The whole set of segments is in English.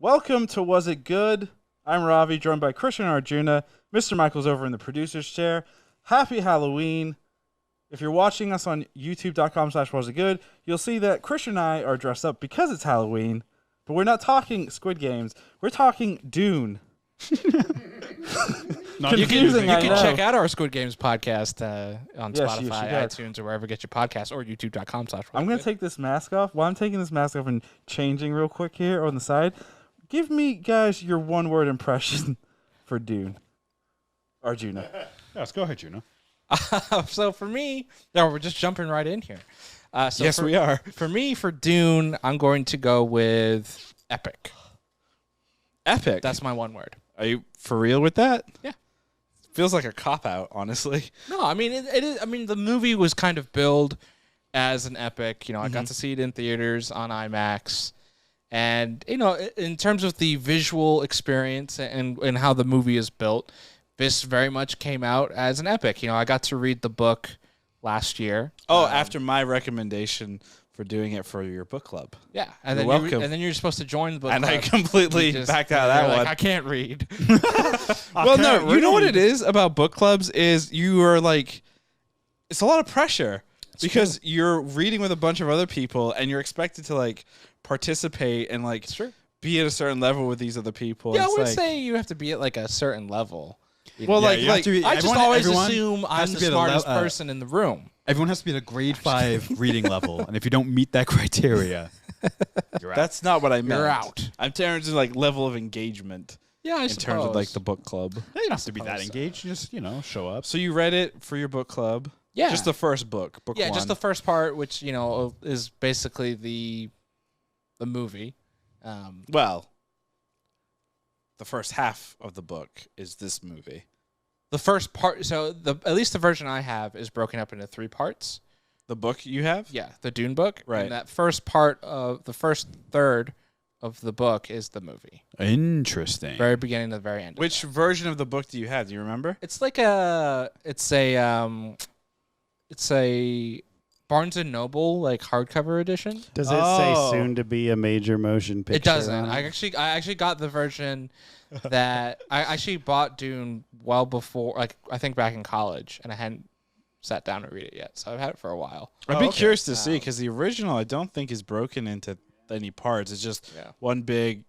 Welcome to Was It Good? I'm Ravi, joined by Krishna and Arjuna. Mr. Michael's over in the producer's chair. Happy Halloween. If you're watching us on youtube.com/wasitgood, you'll see that Krishna and I are dressed up because it's Halloween, but we're not talking Squid Games. We're talking Dune. Confusing, you can check out our Squid Games podcast on Yes, Spotify, iTunes, or wherever you get your podcast, or youtube.com/. I'm going to take this mask off. While I'm taking this mask off and changing real quick here on the side, give me, guys, your one-word impression for Dune. Arjuna. Yes, go ahead, Juno. So for me, we're just jumping right in here. We are. For me, for Dune, I'm going to go with epic. Epic. That's my one word. Are you for real with that? Yeah. Feels like a cop-out, honestly. No, I mean, it is. I mean, the movie was kind of billed as an epic. You know, I got to see it in theaters on IMAX. And, you know, in terms of the visual experience and how the movie is built, this very much came out as an epic. You know, I got to read the book last year. Oh, after my recommendation for doing it for your book club. Yeah, and You're then welcome. and then you're supposed to join the book And club. I completely backed out of that You're one. like, I can't read. Well, no, you know what it is about book clubs is you are like, it's a lot of pressure because you're reading with a bunch of other people and you're expected to like participate and like be at a certain level with these other people. Yeah, I It's would like, say you have to be at like a certain level. well, you have to be- I just everyone- always everyone assume I'm has the to be at a smartest level- person in the room. Everyone has to be at a grade 5 reading level, and if you don't meet that criteria, you're out. that's not what I meant. You're out. I'm terms of like level of engagement Yeah, I in terms of like the book club. You don't have to be that engaged. You just, show up. So you read it for your book club? Yeah. Just the first book one. just the first part, which is basically the movie. Well, the first half of the book is this movie. The first part, so at least the version I have is broken up into 3 parts. The book you have? Yeah, the Dune book. Right. And that first part of the first third of the book is the movie. Interesting. Very beginning to the very end. Which version of the book do you have? Do you remember? It's like it's a Barnes and Noble like hardcover edition. Does it say soon to be a major motion picture? It doesn't. on I actually got the version that I actually bought Dune well before, like I think back in college, and I hadn't sat down to read it yet. So I've had it for a while. I'd be curious to see because the original I don't think is broken into any parts. It's just one big,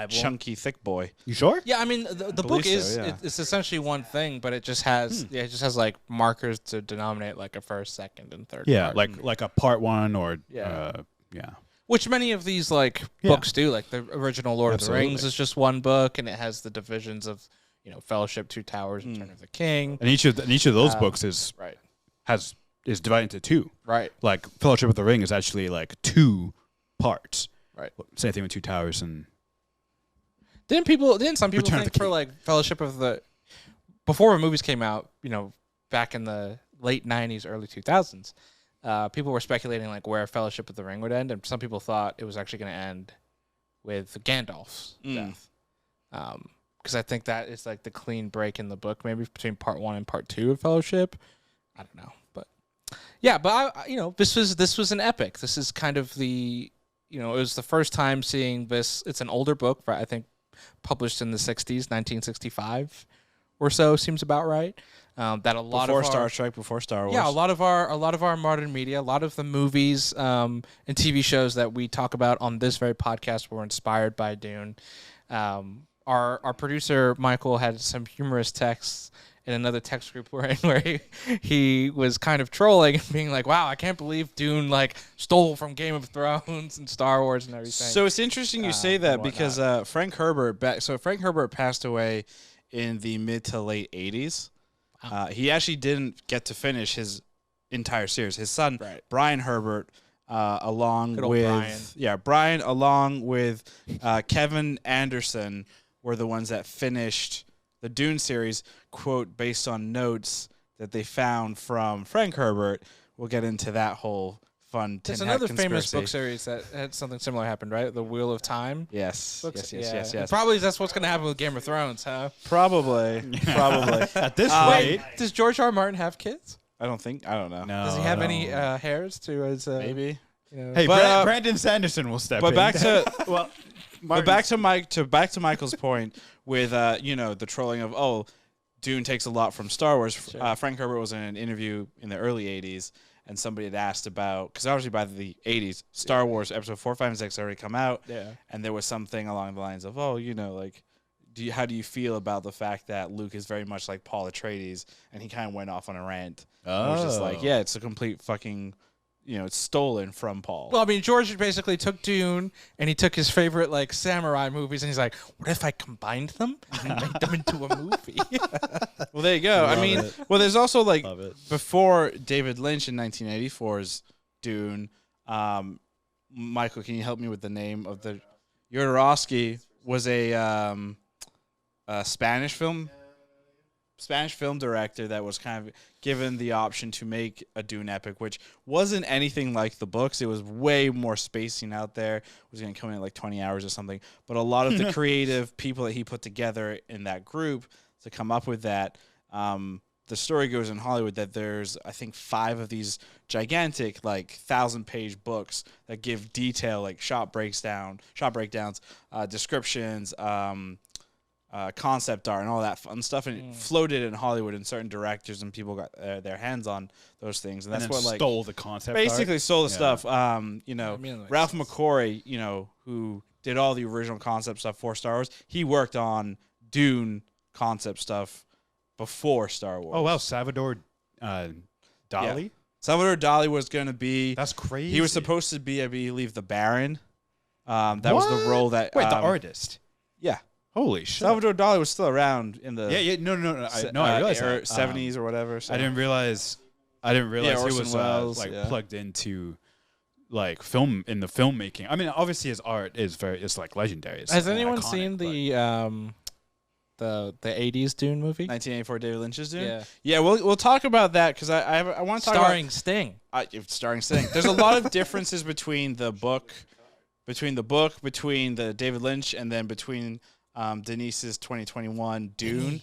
chunky, thick boy. You sure? Yeah, I mean the book so, is yeah. it's essentially one thing, but it just has it just has like markers to denominate like a first, second, and third. Yeah, part. like a part 1 or Yeah. yeah. Which many of these like books do. Like the original Lord of the Rings is just one book, and it has the divisions of Fellowship, Two Towers, Return of the King. And each of those books is divided into 2. Right. Like Fellowship of the Ring is actually like 2 parts. Right. Same thing with Two Towers and Didn't some people Return of think the for King. like Fellowship of the before movies came out, back in the late 90s, early 2000s, people were speculating like where Fellowship of the Ring would end, and some people thought it was actually going to end with Gandalf's death. Because I think that is like the clean break in the book, maybe between part 1 and part 2 of Fellowship. I don't know, but yeah, but this was an epic. This is kind of the it was the first time seeing this. It's an older book, I think, published in the 60s, 1965 or so, seems about right. That a lot Before of Star Trek, before Star Wars. yeah, a lot of our modern media, a lot of the movies and TV shows that we talk about on this very podcast were inspired by Dune. Our producer Michael had some humorous texts in another text group where he was kind of trolling and being like, "Wow, I can't believe Dune like stole from Game of Thrones and Star Wars and everything." So it's interesting you say that because Frank Herbert passed away in the mid to late 80s. He actually didn't get to finish his entire series. His son, Brian Herbert, along with Brian, along with Kevin Anderson, were the ones that finished the Dune series, quote, based on notes that they found from Frank Herbert. We'll get into that whole fun There's tin hat another conspiracy. famous book series that had something similar happen, right? The Wheel of Time. Yes. Books? Yes. Probably that's what's going to happen with Game of Thrones, huh? Probably. at this Wait, rate. does George R. R. Martin have kids? I don't know. No, Does he have no. any heirs to his? Maybe. Hey, But, Brandon Sanderson will step But in. back to Well, but back to Michael's point with the trolling of Dune takes a lot from Star Wars. Sure. Frank Herbert was in an interview in the early '80s, and somebody had asked about, because obviously by the '80s, Star Wars Episode 4, 5, and 6 had already come out, and there was something along the lines of, how do you feel about the fact that Luke is very much like Paul Atreides, and he kind of went off on a rant. It was just like, yeah, it's a complete fucking, it's stolen from Paul. Well, I mean, George basically took Dune and he took his favorite like samurai movies and he's like, what if I combined them and made them into a movie? Well, there you go. Love I mean, it. well, there's also like Love it. before David Lynch in 1984's Dune. Michael, can you help me with the name of the Jodorowsky was a Spanish film director that was kind of given the option to make a Dune epic, which wasn't anything like the books. It was way more spacing out there. It was going to come in at like 20 hours or something. But a lot of the creative people that he put together in that group to come up with that, the story goes in Hollywood that there's, I think, 5 of these gigantic, like 1,000-page books that give detail, like shot breakdowns, descriptions, concept art and all that fun stuff, and it floated in Hollywood, and certain directors and people got their hands on those things, and that's then what like stole the concept. basically art. stole the Yeah. stuff. Like Ralph McQuarrie, who did all the original concept stuff for Star Wars, he worked on Dune concept stuff before Star Wars. Oh wow, Salvador Dali. Salvador Dali was going to be. That's crazy. He was supposed to be, I believe, the Baron. That was the role that. Wait, the artist. Yeah. Holy shit. Salvador Dali was still around in the No. I realized that. 70s or whatever. So. I didn't realize he Orson was Welles, plugged into like film in the filmmaking. I mean, obviously his art is it's like legendary. It's Has like anyone iconic, seen the 80s Dune movie? 1984 David Lynch's Dune. Yeah. Yeah, we'll talk about that because I want to talk Starring Sting. starring Sting. There's a lot of differences between the David Lynch, and then between Denis's 2021 Dune.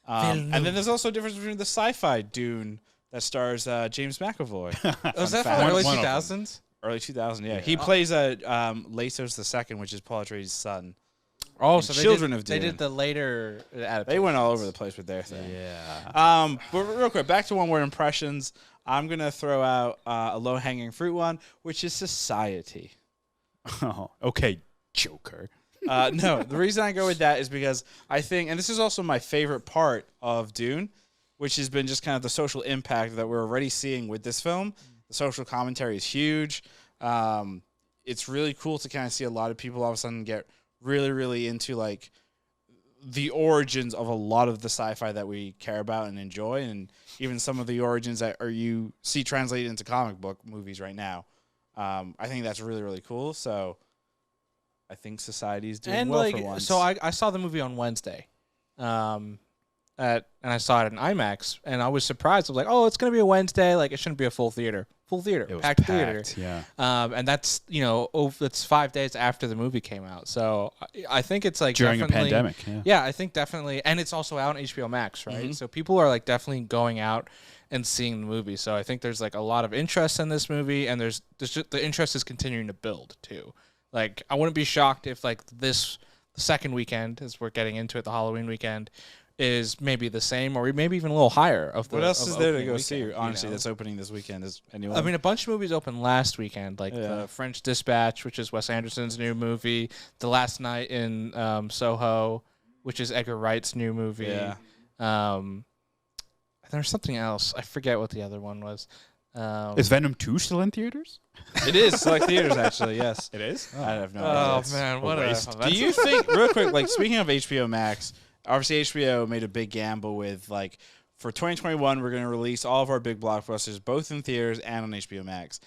And then there's also a difference between the sci-fi Dune that stars James McAvoy. Was that fact. from early One of them. 2000s? Early 2000, yeah. He plays Lasos II, which is Paul Atreides' son. Oh, And so Children they of did, Dune. They did the later adaptation. They went all over the place with their thing. Yeah. But real quick, back to one-word impressions. I'm going to throw out a low-hanging fruit one, which is society. Oh, okay, Joker. No, the reason I go with that is because I think, and this is also my favorite part of Dune, which has been just kind of the social impact that we're already seeing with this film. The social commentary is huge. It's really cool to kind of see a lot of people all of a sudden get really, really into like the origins of a lot of the sci-fi that we care about and enjoy, and even some of the origins that you see translated into comic book movies right now. I think that's really, really cool. So I think society's doing well for once. So I saw the movie on Wednesday, and I saw it in IMAX, and I was surprised. I was like, oh, it's gonna be a Wednesday. Like it shouldn't be a full theater. It was Packed theater. Yeah. And that's it's 5 days after the movie came out. So I think it's like During a definitely- pandemic. Yeah. Yeah, I think definitely, and it's also out on HBO Max, right? So people are like definitely going out and seeing the movie. So I think there's like a lot of interest in this movie, and there's just, the interest is continuing to build too. Like I wouldn't be shocked if like the second weekend, as we're getting into it, the Halloween weekend, is maybe the same or maybe even a little higher. What else of is there to opening go weekend, see? you Honestly, know? that's opening this weekend. Is anyone? I mean, a bunch of movies opened last weekend, like Yeah. the French Dispatch, which is Wes Anderson's new movie, The Last Night in Soho, which is Edgar Wright's new movie. Yeah. There's something else. I forget what the other one was. Is Venom 2 still in theaters? It is select theaters actually. Yes, It is. I have no Oh idea. man, what waste. Do you think, real quick, like speaking of HBO Max, obviously HBO made a big gamble with like for 2021 we're going to release all of our big blockbusters both in theaters and on HBO Max.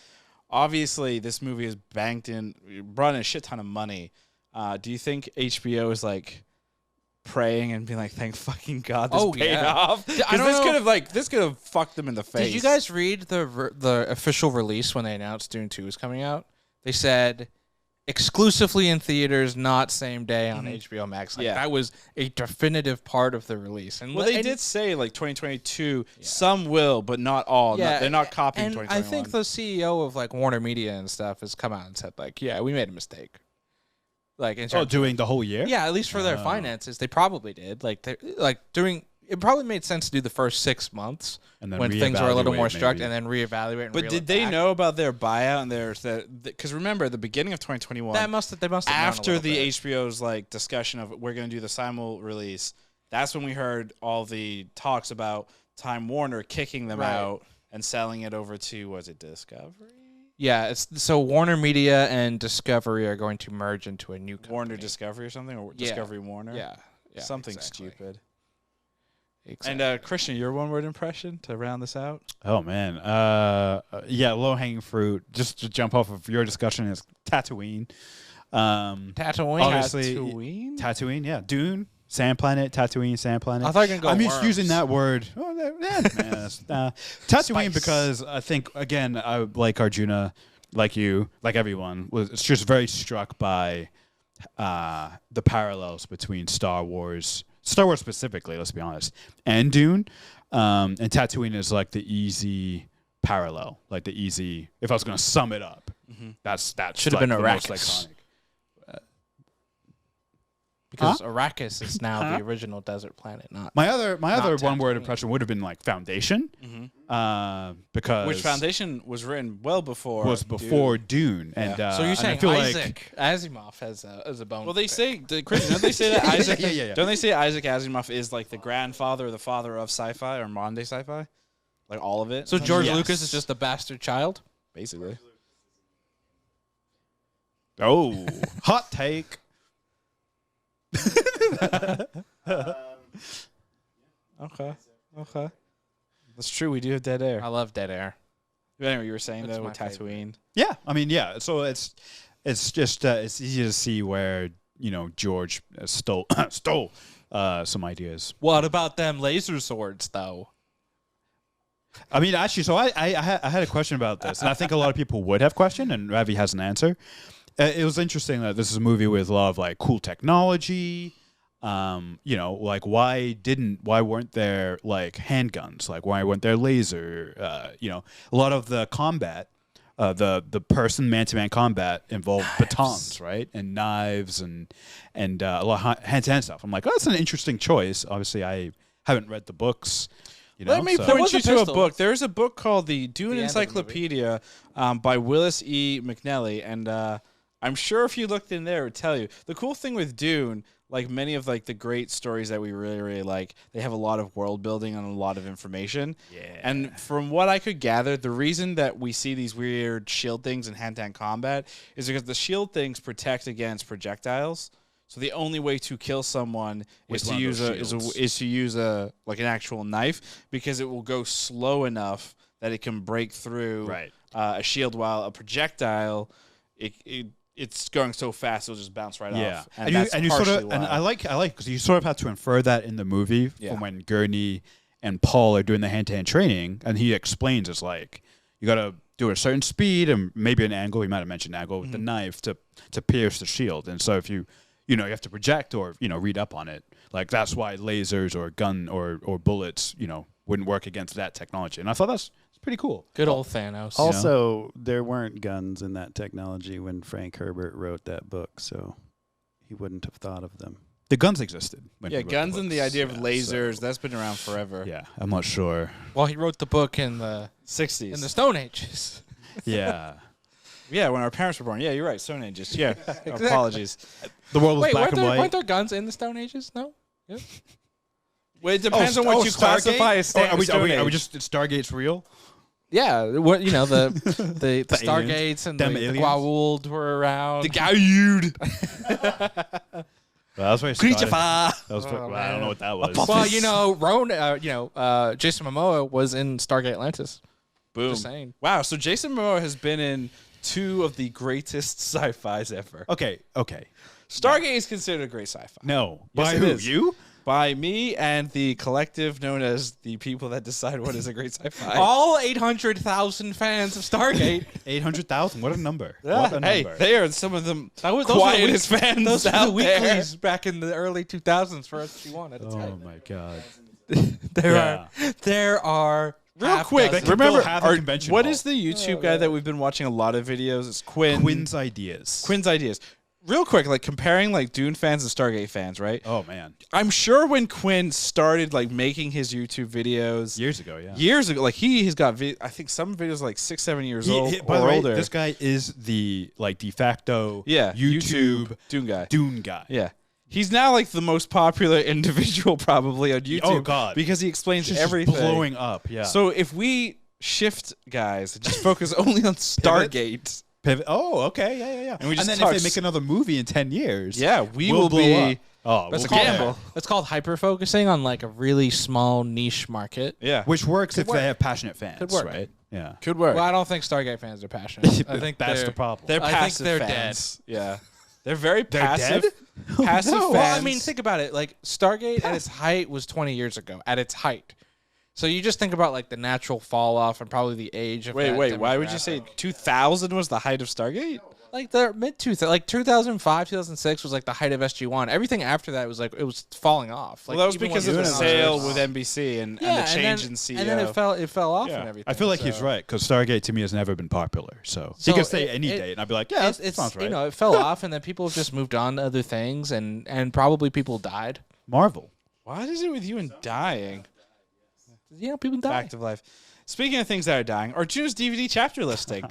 Obviously, this movie has brought in a shit ton of money. Do you think HBO is like praying and being like, "Thank fucking God this paid off"? I Because don't know. this could have fucked them in the face. Did you guys read the official release when they announced Dune 2 was coming out? They said exclusively in theaters, not same day on HBO Max. Like, that was a definitive part of the release. And well, they did say like 2022. Some will, but not all. They're not copying 2021. I think the CEO of like Warner Media and stuff has come out and said like, yeah, we made a mistake. Like, in terms doing the whole year? Yeah, at least for their finances, they probably did. It probably made sense to do the first 6 months and then when things were a little more maybe. struck, and then reevaluate. But did they know about their buyout and their? Because remember, at the beginning of 2021, they must have after the bit. HBO's like discussion of we're going to do the simul release. That's when we heard all the talks about Time Warner kicking them out and selling it over to, was it Discovery? Yeah, so Warner Media and Discovery are going to merge into a new company. Warner Discovery or something, or Discovery Warner? Yeah, something stupid. Exactly. And Krishna, your one-word impression to round this out? Oh man, low-hanging fruit. Just to jump off of your discussion is Tatooine. Tatooine. Obviously, Tatooine, yeah. Dune, Sand Planet, Tatooine, Sand Planet. I thought you were gonna go I'm just worms. using that word. Tatooine because I think again, I like Arjuna, like you, like everyone was just very struck by the parallels between Star Wars specifically, let's be honest, and Dune. And Tatooine is like the easy parallel, like the easy. If I was going to sum it up, that should have been the most Arrakis. iconic. Because Arrakis is now the original desert planet, not My other one-word Tatooine. impression would have been like Foundation, because which Foundation was written well before Dune. And so you're saying I feel Isaac Asimov has a bone? Well, they say, Christian, don't they say that Isaac? Yeah. Don't they say Isaac Asimov is like the grandfather or the father of sci-fi or modern day sci-fi, like all of it? So George Yes. Lucas is just a bastard child. basically. Oh, hot take. Okay. That's true. We do have dead air. I love Dead Air. Anyway, you were saying That's though my with Tatooine. Yeah, I mean, yeah. So it's just it's easy to see where George stole some ideas. What about them laser swords, though? I mean, actually, so I had a question about this, and I think a lot of people would have questioned, and Ravi has an answer. It was interesting that this is a movie with a lot of like cool technology. Like why weren't there like handguns? Like why weren't there laser? A lot of the combat, the person man-to-man combat involved batons, right, and knives and a lot of hand-to-hand stuff. I'm like, oh, that's an interesting choice. Obviously, I haven't read the books. Let me There point was you a to a pistol. book. There's a book called the Dune The end of the Encyclopedia by Willis E. McNally, and I'm sure if you looked in there, it would tell you. The cool thing with Dune, like many of like the great stories that we really, really like, they have a lot of world building and a lot of information. Yeah. And from what I could gather, the reason that we see these weird shield things in hand-to-hand combat is because the shield things protect against projectiles. So the only way to kill someone is to use an actual knife, because it will go slow enough that it can break through a shield, while a projectile it's going so fast it'll just bounce right off. And you sort of, and I like because you sort of have to infer that in the movie from when Gurney and Paul are doing the hand-to-hand training, and he explains it's like you got to do a certain speed and maybe an angle. He might have mentioned angle with the knife to pierce the shield, and so if you have to project or read up on it. Like that's why lasers or gun or bullets wouldn't work against that technology. And I thought that's pretty cool. Good old Thanos. Also, there weren't guns in that technology when Frank Herbert wrote that book, so he wouldn't have thought of them. The guns existed. When he wrote guns the and the books. idea of Yeah, lasers, so- that's been around forever. Yeah, I'm not sure. Well, he wrote the book in the 60s. in the Stone Ages. Yeah. Yeah, when our parents were born. Yeah, you're right. Stone Ages. Yeah. Apologies. The world was Wait, black and white. weren't there guns in the Stone Ages? No. Yeah. Well, it depends on what you classify as Are we Stone Age. just Stargate's real? Yeah, what the Stargates and the aliens. Goa'uld were around. The Goa'uld. Well, that's why that was I don't man. know what that was. Well, Jason Momoa was in Stargate Atlantis. Boom. Just saying. Wow, so Jason Momoa has been in two of the greatest sci-fis ever. Okay. Stargate is considered a great sci-fi. No. Yes, By it who? is. You? by me and the collective known as the people that decide what is a great sci-fi. All 800,000 fans of Stargate. 800,000. What a number. Yeah. What a Hey, number. they are some of them Those quietest fans Those were the out there. weeklies back in the early 2000s for SG1 at its height. Oh my god. There are Real half quick, dozen. can remember fill half a convention what hall. is the YouTube guy that we've been watching a lot of videos? It's Quinn's ideas. Quinn's ideas. Real quick, like comparing like Dune fans and Stargate fans, right? Oh man. I'm sure when Quinn started like making his YouTube videos Years ago, yeah. years ago, like he's got I think some videos like 6-7 years old By the or way, older. this guy is the de facto YouTube Dune guy. Dune guy. Yeah. He's now like the most popular individual probably on YouTube. Oh, God. Because he explains Just everything. blowing up, yeah. So if we shift guys and just focus only on Stargate. Pivot. Oh, okay, yeah. And we just then talk if they make another movie in 10 years, Yeah, we we'll will blow be up. Oh, That's a we'll called, gamble. That's called hyper-focusing on like a really small niche market. Yeah. Which works if work. they have passionate fans, Could work. right? Yeah. Could work. Well, I don't think Stargate fans are passionate. I think that's they're, the problem. They're I think passive they're fans. Yeah. They're very They're passive. dead? Passive no. fans. Well, I mean, think about it. Like Stargate at its height was 20 years ago. At its height. So you just think about like the natural fall off and probably the age of that Wait, why would you say demographic. 2000 was the height of Stargate? Like the mid 2000s, like 2005, 2006 was like the height of SG1. Everything after that was like it was falling off. Like, Well, that was even because when of the Dune sale was- with NBC and the and change then, in CEO. and then it fell off Yeah. and everything. I feel like he's so- right because Stargate to me has never been popular. So he So could say it- any it- date, and I'd be like, yeah, that sounds right. You know, it fell off, and then people have just moved on to other things, and probably people died. Marvel. What is it with you and dying? You know, people died. Fact of life. Speaking of things that are dying, Arjuna's DVD chapter listing.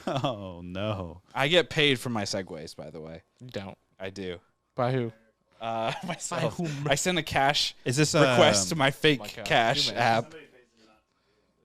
Oh no. I get paid for my segues, by the way. You don't. I do. By who? Myself. whom? I send a cash Is this request to my fake my God. cash You may. app.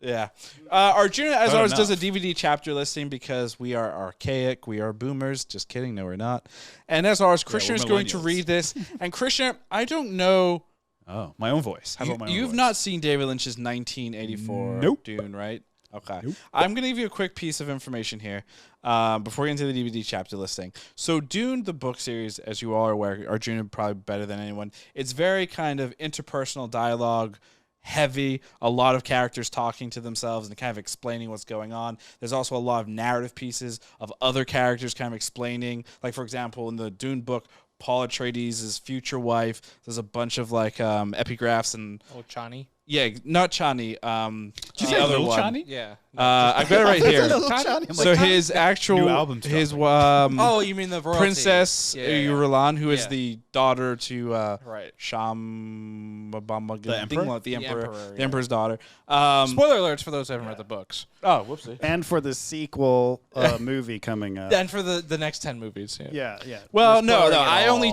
Yeah. Arjuna, as Fair always, does a enough. DVD chapter listing because we are archaic. We are boomers. Just kidding. No, we're not. And as always, Krishna is going to millennials. read this. And Krishna, I don't know. Oh, my own voice. How about my own You've voice? not seen David Lynch's 1984 Nope. Dune, right? Okay. Nope. I'm going to give you a quick piece of information here before we get into the DVD chapter listing. So Dune, the book series, as you all are aware, Arjuna probably better than anyone. It's very kind of interpersonal dialogue heavy, a lot of characters talking to themselves and kind of explaining what's going on. There's also a lot of narrative pieces of other characters kind of explaining. Like, for example, in the Dune book, Paul Atreides' future wife, there's a bunch of like epigraphs and Oh, Chani. yeah, not Chani. Did you the say other Lil one. Chani? Yeah. I've got it right here. Lil Chani? I'm So like, his actual New album's his Oh, you mean the royalty. Princess Yeah, yeah, yeah. Yuralan, who is Yeah. the daughter to Right. Shambhabamba, The emperor? the emperor, emperor, the yeah. emperor's daughter. Spoiler alerts for those who haven't read the books. Oh, whoopsie. And for the sequel movie coming up. And for the next 10 movies. Yeah. Yeah. Well, We're no. spoiling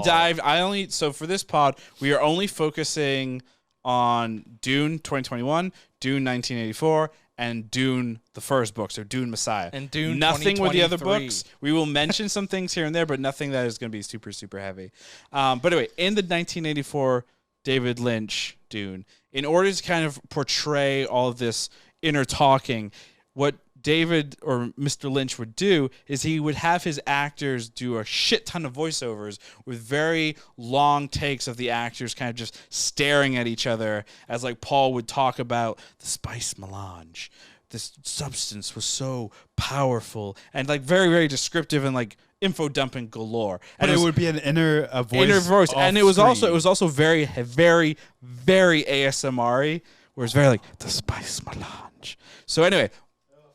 it all. So for this pod, we are only focusing on Dune 2021, Dune 1984, and Dune the first book, so Dune Messiah. And Dune nothing with the other 2023. books. We will mention some things here and there, but nothing that is going to be super, super heavy. But anyway, in the 1984 David Lynch Dune, in order to kind of portray all of this inner talking, what David or Mr. Lynch would do is he would have his actors do a shit ton of voiceovers with very long takes of the actors kind of just staring at each other as like Paul would talk about the spice melange. This substance was so powerful and like very, very descriptive and like info dumping galore. But And it would be an inner voice. inner voice, off and it was screen. also very, very, very ASMR-y, where it's very like the spice melange. So anyway,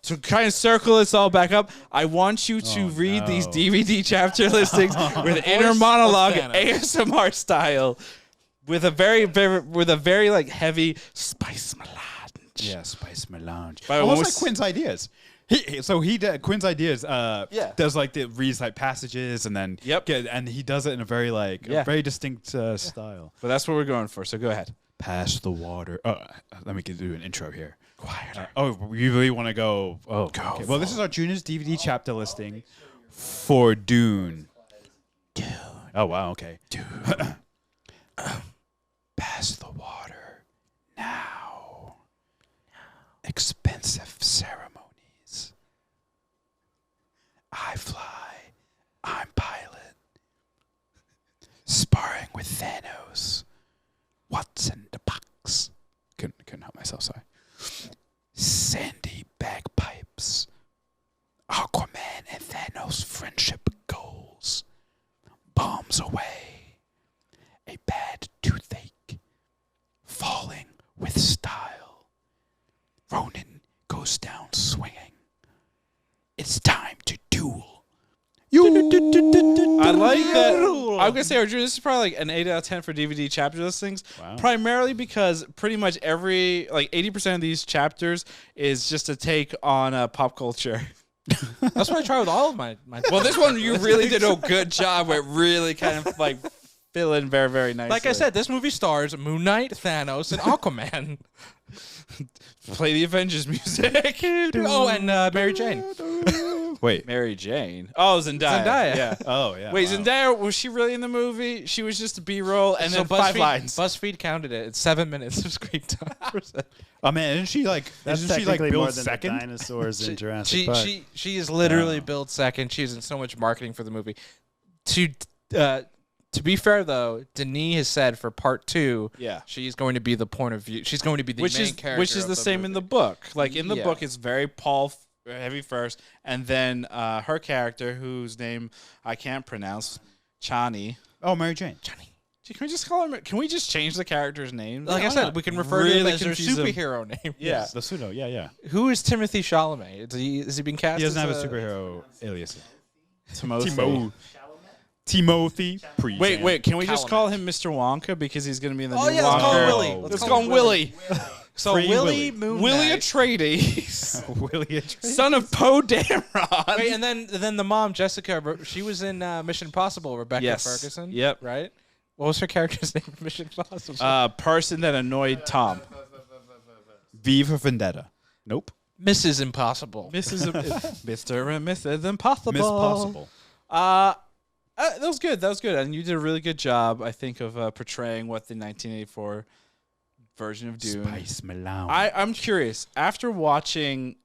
to kind of circle this all back up, I want you to read these DVD chapter listings with inner monologue, ASMR style, with a very like heavy spice melange. Yeah, spice melange. By Almost almost- like Quinn's ideas. Quinn's ideas. Does like reads like passages and then and he does it in a very like a very distinct style. But that's what we're going for. So go ahead. Pass the water. Let me do an intro here. We really want to go. Oh, okay. Well, this is Arjuna's DVD chapter listing for Dune. Oh wow. Okay. Dune. Pass the water now. Expensive ceremonies. I fly. I'm pilot. Sparring with Thanos. comes away. A bad toothache. Falling with style. Ronan goes down swinging. It's time to duel. I like that. I'm gonna say, Arjuna, this is probably like an 8 out of 10 for DVD chapter listings. Wow. Primarily because pretty much 80% of these chapters is just a take on pop culture. That's what I try with all of my. Well, this one you really did a good job with really kind of like fill in very, very nicely. Like I said, this movie stars Moon Knight, Thanos, and Aquaman. Play the Avengers music. Oh, and Mary Jane. Wait. Mary Jane. Oh, Zendaya. Zendaya. Yeah. Oh, yeah. Wait, wow. Zendaya, was she really in the movie? She was just a B-roll and So then 5 BuzzFeed, lines. BuzzFeed counted it. It's 7 minutes of screen time. Oh, man, isn't she like, That's isn't she like technically more built than second? the dinosaurs in Jurassic she, Park. she is literally Wow. billed second. She's in so much marketing for the movie. To be fair, though, Denis has said for part 2, Yeah. she's going to be the point of view. She's going to be the main character. Which is of the same in the movie. book. Like in the Yeah. book, it's very Paul heavy first, and then her character, whose name I can't pronounce, Chani. Oh, Mary Jane. Can we just call him? Can we just change the character's name? Like I said, we can refer to him Really as their confuse him. superhero name. Yeah. The pseudo, yeah. Who is Timothy Chalamet? Is he being cast? He doesn't have as a superhero alias. Timothy. Priest. Wait. Can we just Chalamet. call him Mr. Wonka because he's going to be in the Oh, new yeah, let's Wonka? call him Willy. Let's call him Willy. So Free Willy Willy. Moon Willy Knight. Atreides, Willie Atreides. son of Poe Dameron. Wait, and then the mom Jessica, she was in Mission Impossible. Rebecca Yes. Ferguson. Yep. Right. What was her character's name in Mission Impossible? Person that annoyed Tom. V for Vendetta. Nope. Mrs. Impossible. Mr. and Mrs. Impossible. Miss Possible. That was good. That was good. And you did a really good job, I think, of portraying what the 1984 version of Dune. Spice Malone. I'm curious. After watching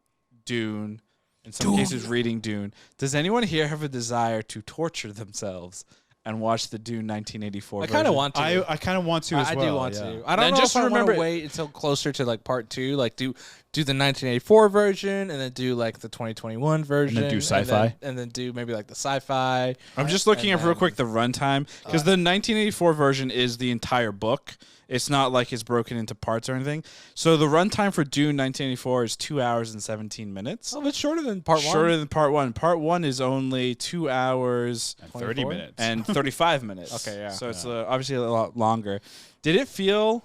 Dune, in some cases reading Dune, does anyone here have a desire to torture themselves and watch the Dune 1984 I version? kind of want to. I kind of want to as I well. do want yeah. to. I don't Then know just if I want remember- to wait until closer to like part 2. Like do the 1984 version and then do like the 2021 version. do sci-fi? And then do maybe like the sci-fi. I'm just looking And up real then- quick the runtime because the 1984 version is the entire book. It's not like it's broken into parts or anything. So the runtime for Dune 1984 is 2 hours and 17 minutes. Oh, it's shorter than part 1. Shorter than part 1. Part 1 is only 2 hours And 30 24? minutes. and 35 minutes. Okay, yeah. So it's obviously a lot longer. Did it feel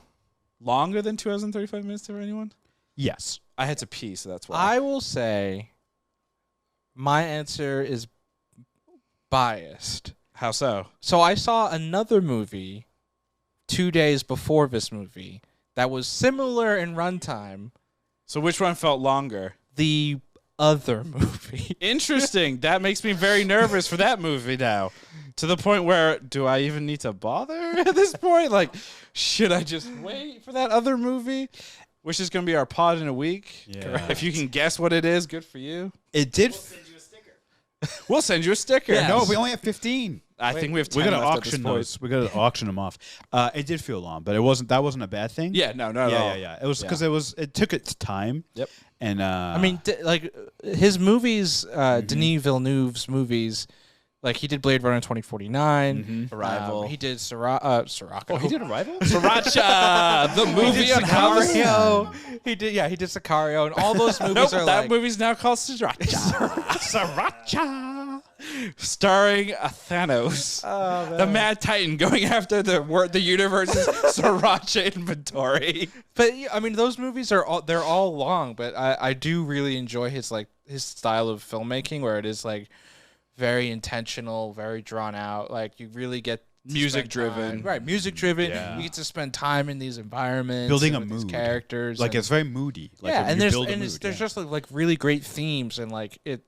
longer than 2 hours and 35 minutes to anyone? yes. I had to pee, so that's why. I will say my answer is biased. How so? So I saw another movie 2 days before this movie that was similar in runtime. So which one felt longer? The other movie. Interesting. That makes me very nervous for that movie now. To the point where, do I even need to bother at this point? Like, should I just wait for that other movie? Which is going to be our pod in a week. Yeah. If you can guess what it is, good for you. It did. We'll send you a sticker. Yeah. No, we only have 15. I think we have 10 We're gonna left at this auction point. those. We're gonna auction them off. It did feel long, but it wasn't. That wasn't a bad thing. Yeah, no, not at all. Yeah. It was because it took its time. Yep. And I mean, like his movies, Denis Villeneuve's movies, like he did Blade Runner 2049, Arrival. He did Sirocco. oh, he did Arrival. Sriracha, the movie on how the Sicario. He did Sicario, and all those movies Nope, are that like movie's now called Sriracha. Sriracha. Starring Thanos, the Mad Titan, going after the universe's Sriracha inventory. But I mean, those movies they're all long, but I do really enjoy his style of filmmaking, where it is like very intentional, very drawn out. Like you really get to Music spend driven. time- right? Music driven. Yeah. You get to spend time in these environments, Building and a with these mood. characters. Like and- it's very moody. Like yeah, you and there's build a and mood, there's yeah. just like really great themes, and like it.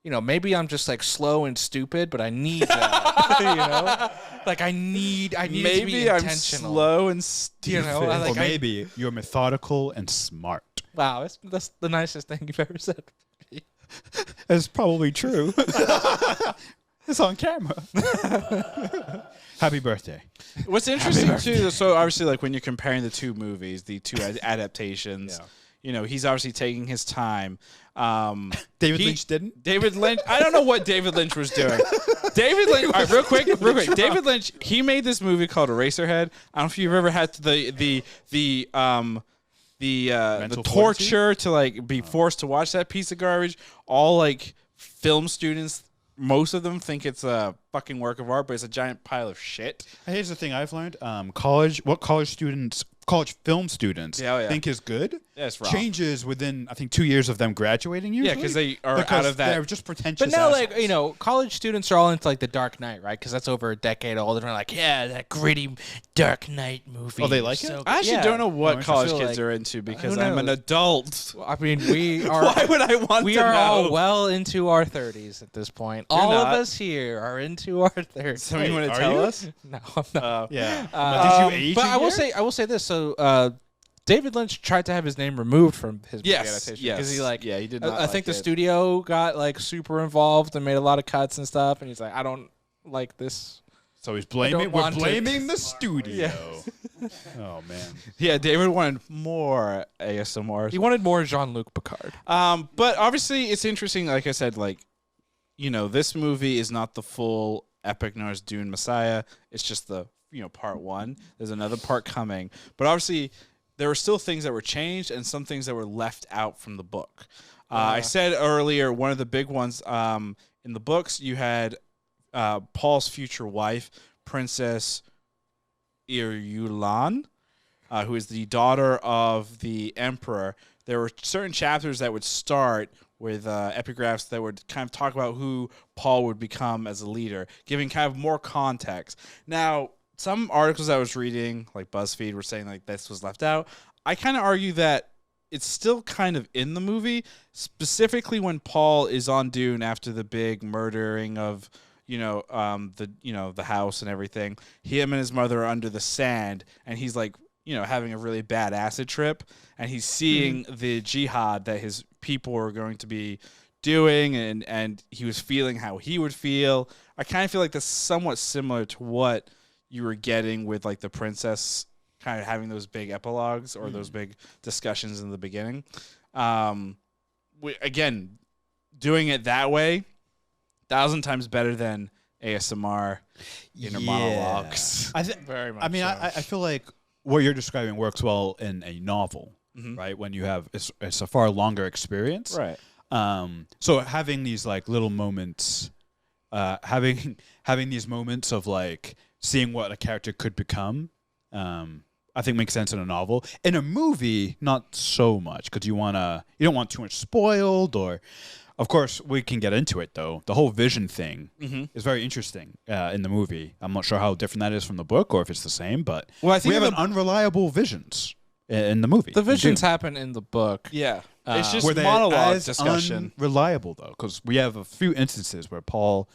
You know, maybe I'm just like slow and stupid, but I need that. You know, like I need it to be Maybe I'm intentional. slow and stupid. You know, I like- or maybe you're methodical and smart. Wow, that's the nicest thing you've ever said. That's probably true. It's on camera. Happy birthday. What's interesting too, so obviously, like when you're comparing the two movies, the two adaptations, he's obviously taking his time. David Lynch didn't. David Lynch. I don't know what David Lynch was doing. David Lynch. All right, real quick. David Lynch. He made this movie called Eraserhead. I don't know if you've ever had the torture to like be forced to watch that piece of garbage. All like film students, most of them think it's a fucking work of art, but it's a giant pile of shit. Here's the thing I've learned: college film students think is good. Yeah, it's wrong. Changes within, I think, 2 years of them graduating. Usually. Yeah, because they are out of that. They're just pretentious. But now, assholes. college students are all into like The Dark Knight, right? Because that's over a decade old, and they're like, yeah, that gritty Dark Knight movie. Oh, they like so it? I actually don't know what college kids are into because I'm an adult. I mean, we are. Why would I want we to know? are all well into our 30s at this point. You're all not. of us here are into our 30s. Somebody want to are tell you? us? No, I'm not. Yeah. Did you age? But a I will year? say this. So David Lynch tried to have his name removed from his movie adaptation because he he did not. I think the studio got like super involved and made a lot of cuts and stuff, and he's like, I don't like this. So he's I blaming. don't We're want to- blaming the studio. Yeah. Oh man. Yeah, David wanted more ASMR. He wanted more Jean-Luc Picard. But obviously it's interesting. Like I said, this movie is not the full epic Noah's Dune Messiah. It's just the part one. There's another part coming, but obviously there were still things that were changed and some things that were left out from the book. I said earlier, one of the big ones in the books, you had Paul's future wife, Princess Irulan, who is the daughter of the emperor. There were certain chapters that would start with epigraphs that would kind of talk about who Paul would become as a leader, giving kind of more context. Now, some articles I was reading, like BuzzFeed, were saying like this was left out. I kind of argue that it's still kind of in the movie, specifically when Paul is on Dune after the big murdering of the house and everything. Him and his mother are under the sand, and he's like having a really bad acid trip, and he's seeing the jihad that his people are going to be doing, and he was feeling how he would feel. I kind of feel like that's somewhat similar to what you were getting with like the princess kind of having those big epilogues or those big discussions in the beginning. Again, doing it that way, 1,000 times better than ASMR inner monologues. Very much. I mean, I feel like what you're describing works well in a novel, right? When you have it's a far longer experience, Right. So having these like little moments, having these moments of like seeing what a character could become, I think makes sense in a novel. In a movie, not so much because you don't want too much spoiled. Or, of course, we can get into it though. The whole vision thing is very interesting in the movie. I'm not sure how different that is from the book or if it's the same, but Well, I think we have the- unreliable visions in the movie. the visions Dune. happen in the book. Yeah. It's just Were they monologue as discussion. unreliable though? Because we have a few instances where Paul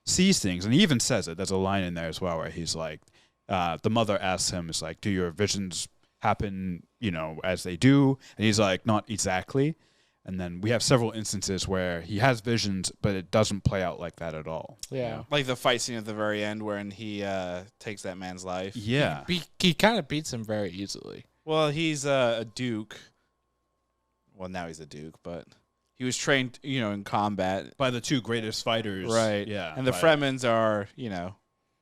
sees things, and he even says it. There's a line in there as well where he's like, the mother asks him, "It's like, do your visions happen, as they do?" And he's like, "Not exactly." And then we have several instances where he has visions, but it doesn't play out like that at all. Yeah. Like the fight scene at the very end when he takes that man's life. Yeah. He kind of beats him very easily. Well, he's a duke. Well, now he's a duke, but he was trained, in combat. By the two greatest fighters. Right. Yeah. And the Fremens are,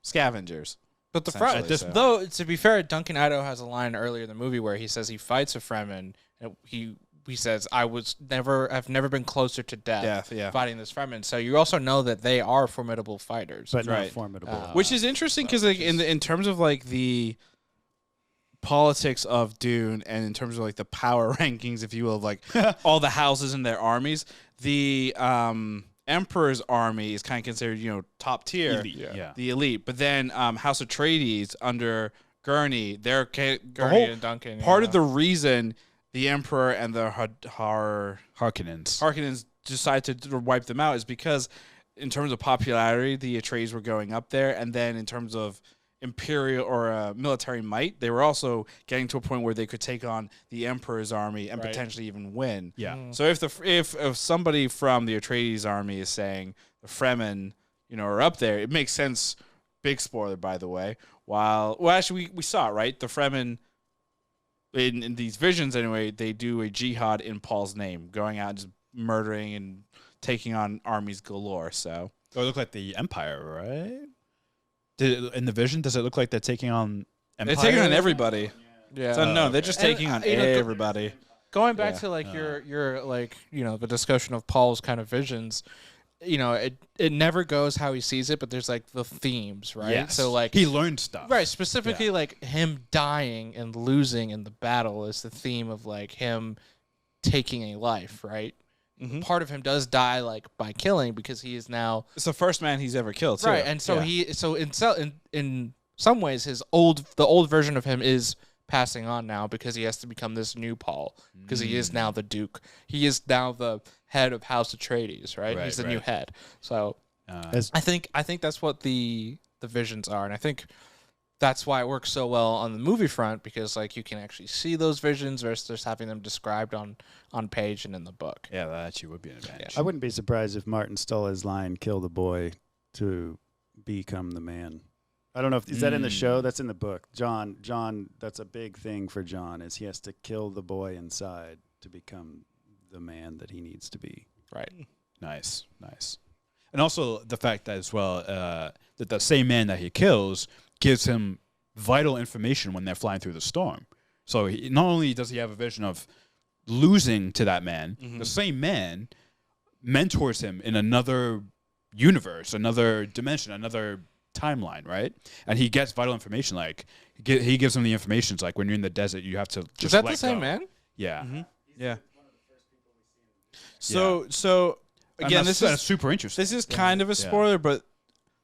scavengers. But the Essentially, so. though, to be fair, Duncan Idaho has a line earlier in the movie where he says he fights a Fremen, and he says, I've never been closer to death Yeah. fighting this Fremen. So you also know that they are formidable fighters. but not Right. formidable. Which is interesting because like in terms of like the politics of Dune and in terms of like the power rankings, if you will, of like all the houses and their armies, the Emperor's army is kind of considered, top tier, Elite, yeah. the elite. But then House Atreides under Gurney, they're Gurney and Duncan. part of the reason the Emperor and the Harkonnens. decided to wipe them out is because in terms of popularity, the Atreides were going up there, and then in terms of imperial or military might, they were also getting to a point where they could take on the Emperor's army and Right. potentially even win. Yeah. So if somebody from the Atreides army is saying the Fremen, are up there, it makes sense. Big spoiler, by the way. Actually, we saw it, right? The Fremen in these visions anyway, they do a jihad in Paul's name, going out and just murdering and taking on armies galore. So it look like the Empire, right? In the vision, does it look like they're taking on Empire? They're taking on everybody. Yeah. So no, they're just taking on everybody. Going back to like your like the discussion of Paul's kind of visions, it never goes how he sees it, but there's like the themes, right? Yes. So like he learned stuff, right? Specifically, like him dying and losing in the battle is the theme of like him taking a life, right? Mm-hmm. Part of him does die like by killing because he is now it's the first man he's ever killed, too. right? And so in some ways the old version of him is passing on now because he has to become this new Paul because he is now the Duke. He is now the head of House Atreides, right? He's the new head. So I think that's what the visions are, and I think that's why it works so well on the movie front because like you can actually see those visions versus just having them described on page and in the book. Yeah, that actually would be an advantage. I wouldn't be surprised if Martin stole his line, "Kill the boy to become the man." I don't know if is that in the show. That's in the book. John. That's a big thing for John is he has to kill the boy inside to become the man that he needs to be. Right. Nice. And also the fact that as well that the same man that he kills gives him vital information when they're flying through the storm. So not only does he have a vision of losing to that man, the same man mentors him in another universe, another dimension, another timeline, right? And he gets vital information. Like he gives him the information. It's like when you're in the desert, you have to just is that let the same go. man? Yeah. Mm-hmm. Yeah. So again, this is super interesting. This is kind of a spoiler, but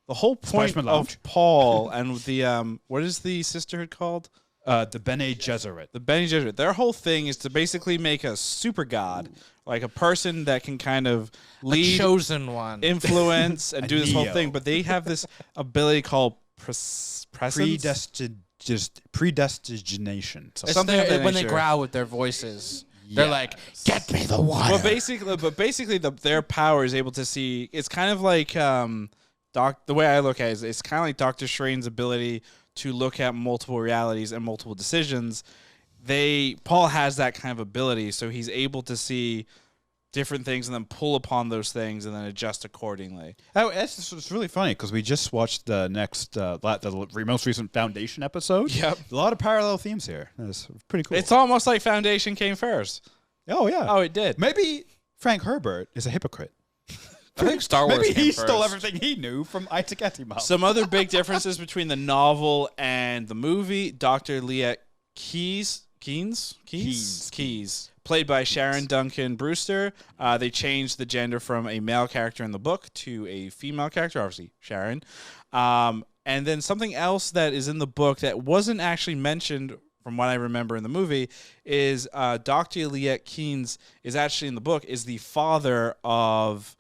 the whole point of Paul and the what is the sisterhood called? The Bene Gesserit. The Bene Gesserit. Their whole thing is to basically make a super god, like a person that can kind of lead, a chosen one, influence, and do this whole Neo. thing. But they have this ability called predestination. It's something of that when they nature. growl with their voices. They're like, "Get me the water." But basically, their power is able to see. It's kind of like the way I look at it is it's kind of like Doctor Strange's ability to look at multiple realities and multiple decisions. Paul has that kind of ability, so he's able to see different things and then pull upon those things and then adjust accordingly. Oh, it's really funny because we just watched the most recent Foundation episode. Yep. A lot of parallel themes here. It's pretty cool. It's almost like Foundation came first. Oh, yeah. Oh, it did. Maybe Frank Herbert is a hypocrite. I think Star Wars. Maybe came he first. stole everything he knew from Isaac Asimov. Some other big differences between the novel and the movie. Dr. Leah Keys, played by Sharon Duncan Brewster. They changed the gender from a male character in the book to a female character, obviously Sharon. And then something else that is in the book that wasn't actually mentioned from what I remember in the movie is Dr. Eliot Keynes is actually in the book is the father of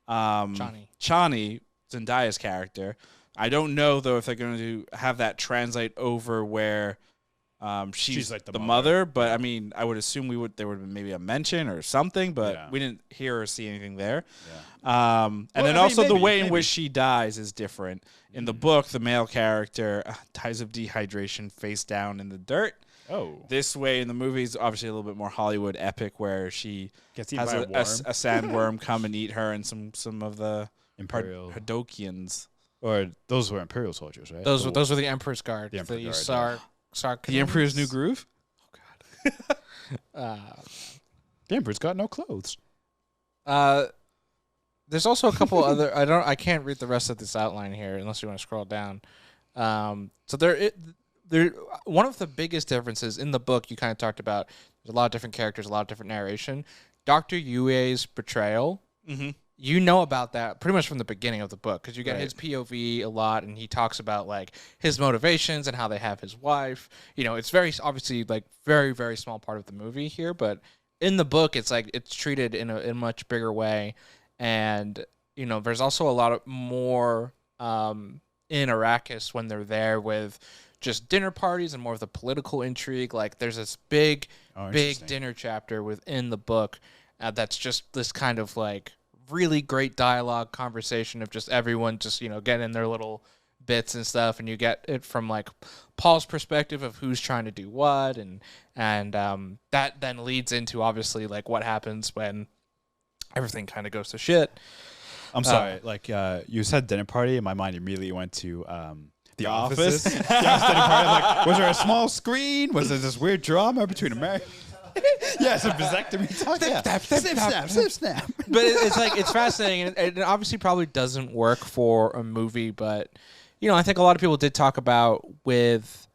Chani, Zendaya's character. I don't know though if they're going to have that translate over where she's like the mother, but I mean I would assume there would have been maybe a mention or something, but we didn't hear or see anything there. Yeah. And then the way in which she dies is different. In the book, the male character dies of dehydration face down in the dirt. Oh. This way in the movie is obviously a little bit more Hollywood epic where she has a sandworm come and eat her and some of the Imperial Hadokians. Or those were Imperial soldiers, right? Those were the Emperor's Guard. The Emperor's Guard. The Emperor's New Groove? Oh God. The Emperor's got no clothes. There's also a couple other. I can't read the rest of this outline here unless you want to scroll down. So there. One of the biggest differences in the book you kind of talked about. There's a lot of different characters, a lot of different narration. Dr. Yue's betrayal. Mm-hmm. You know about that pretty much from the beginning of the book because you get his POV a lot, and he talks about like his motivations and how they have his wife. It's very obviously like very very small part of the movie here, but in the book it's like it's treated in a much bigger way, and there's also a lot of more in Arrakis when they're there with just dinner parties and more of the political intrigue. Like there's this big dinner chapter within the book that's just this kind of like really great dialogue conversation of just everyone just getting in their little bits and stuff, and you get it from like Paul's perspective of who's trying to do what, and that then leads into obviously like what happens when everything kind of goes to shit. I'm sorry. You said dinner party, and my mind immediately went to The Office. Dinner party. I'm like, was there a small screen? Was there this weird drama between America? Yeah, some vasectomy talk. Snap. But it's like it's fascinating, and it obviously probably doesn't work for a movie. But I think a lot of people did talk about with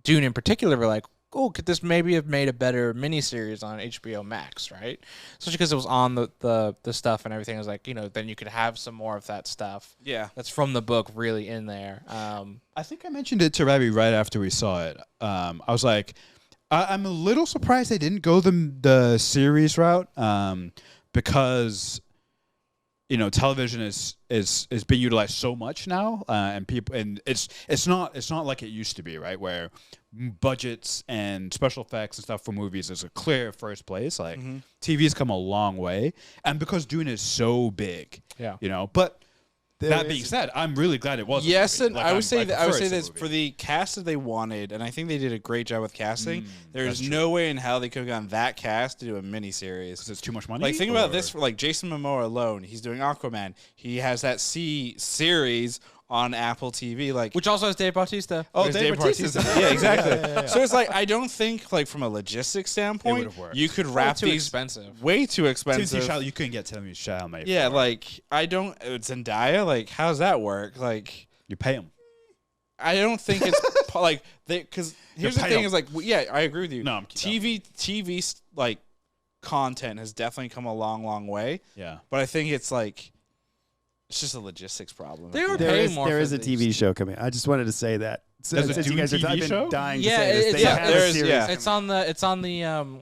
Dune in particular. Were like, oh, could this maybe have made a better miniseries on HBO Max, right? Especially because it was on the stuff and everything. It was like, then you could have some more of that stuff. Yeah, that's from the book really in there. I think I mentioned it to Ravi right after we saw it. I was like, I'm a little surprised they didn't go the series route, because television is being utilized so much now, and it's not like it used to be, right? Where budgets and special effects and stuff for movies is a clear first place. Like TV's come a long way, and because Dune is so big, But that being said, I'm really glad it was. Yes, and I would say that for the cast that they wanted, and I think they did a great job with casting. There's no way in hell they could have gotten that cast to do a miniseries. Because it's too much money. Like, think about this: for like Jason Momoa alone, he's doing Aquaman. He has that series on Apple TV, which also has Dave Bautista. Oh, Dave Bautista. Yeah, exactly. Yeah. So it's like, I don't think, like, from a logistics standpoint, you could wrap these expensive. Way too expensive. You couldn't get Timothée Chalamet. Yeah, like, I don't. Zendaya, like, how does that work? Like, you pay him. I don't think it's like because here's the thing: is like, yeah, I agree with you. No, TV like content has definitely come a long way. Yeah, but I think it's like. It's just a logistics problem. There is a TV show coming. I just wanted to say that. There's a Dune TV show? Been dying to say this. It's on the